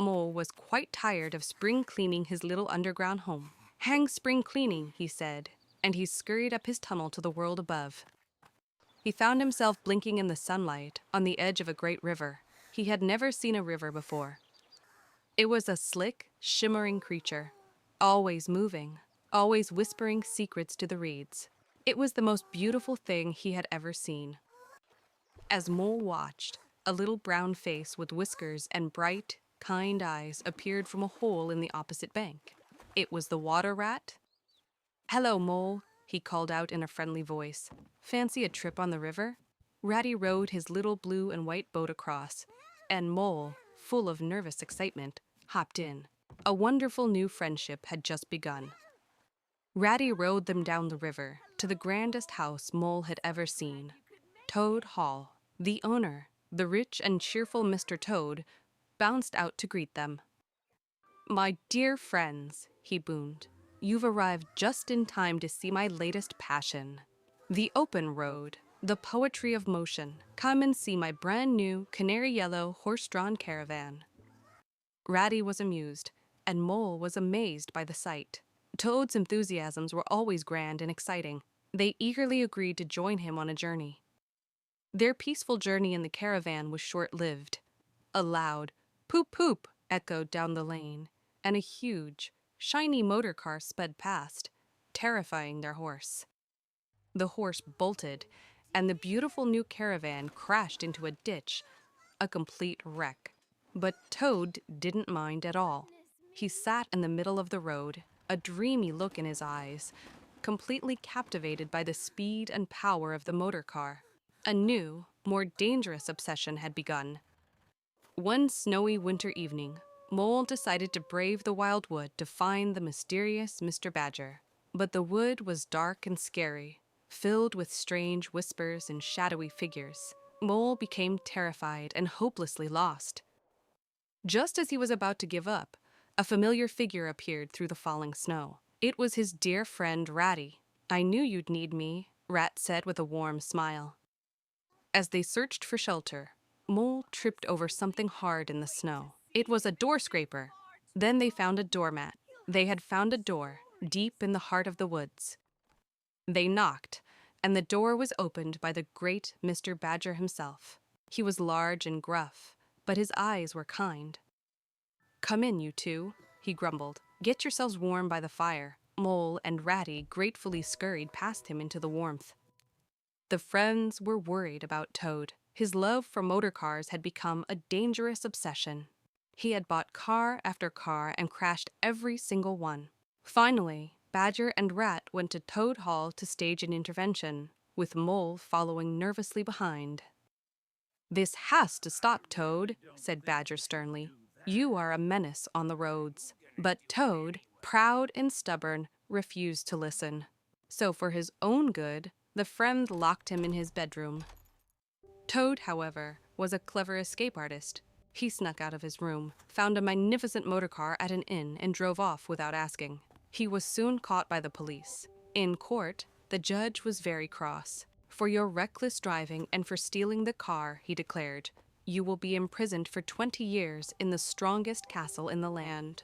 Mole was quite tired of spring cleaning his little underground home. "Hang spring cleaning," he said, and he scurried up his tunnel to the world above. He found himself blinking in the sunlight on the edge of a great river. He had never seen a river before. It was a slick, shimmering creature, always moving, always whispering secrets to the reeds. It was the most beautiful thing he had ever seen. As Mole watched, a little brown face with whiskers and bright, kind eyes appeared from a hole in the opposite bank. It was the water rat. "Hello, Mole," he called out in a friendly voice. "Fancy a trip on the river?" Ratty rowed his little blue and white boat across, and Mole, full of nervous excitement, hopped in. A wonderful new friendship had just begun. Ratty rowed them down the river to the grandest house Mole had ever seen. Toad Hall. The owner, the rich and cheerful Mr. Toad, bounced out to greet them. "My dear friends," he boomed, "you've arrived just in time to see my latest passion. The open road, the poetry of motion. Come and see my brand new canary yellow horse-drawn caravan." Ratty was amused, and Mole was amazed by the sight. Toad's enthusiasms were always grand and exciting. They eagerly agreed to join him on a journey. Their peaceful journey in the caravan was short-lived. A loud poop-poop echoed down the lane, and a huge, shiny motorcar sped past, terrifying their horse. The horse bolted, and the beautiful new caravan crashed into a ditch, a complete wreck. But Toad didn't mind at all. He sat in the middle of the road, a dreamy look in his eyes, completely captivated by the speed and power of the motorcar. A new, more dangerous obsession had begun. One snowy winter evening, Mole decided to brave the wild wood to find the mysterious Mr. Badger. But the wood was dark and scary, filled with strange whispers and shadowy figures. Mole became terrified and hopelessly lost. Just as he was about to give up, a familiar figure appeared through the falling snow. It was his dear friend Ratty. "I knew you'd need me," Rat said with a warm smile. As they searched for shelter, Mole tripped over something hard in the snow. It was a door scraper. Then they found a doormat. They had found a door deep in the heart of the woods. They knocked, and the door was opened by the great Mr. Badger himself. He was large and gruff, but his eyes were kind. "Come in, you two," he grumbled. "Get yourselves warm by the fire." Mole and Ratty gratefully scurried past him into the warmth. The friends were worried about Toad. His love for motor cars had become a dangerous obsession. He had bought car after car and crashed every single one. Finally, Badger and Rat went to Toad Hall to stage an intervention, with Mole following nervously behind. "This has to stop, Toad," said Badger sternly. "You are a menace on the roads." But Toad, proud and stubborn, refused to listen. So for his own good, the friend locked him in his bedroom. Toad, however, was a clever escape artist. He snuck out of his room, found a magnificent motorcar at an inn, and drove off without asking. He was soon caught by the police. In court, the judge was very cross. "For your reckless driving and for stealing the car," he declared, "you will be imprisoned for 20 years in the strongest castle in the land."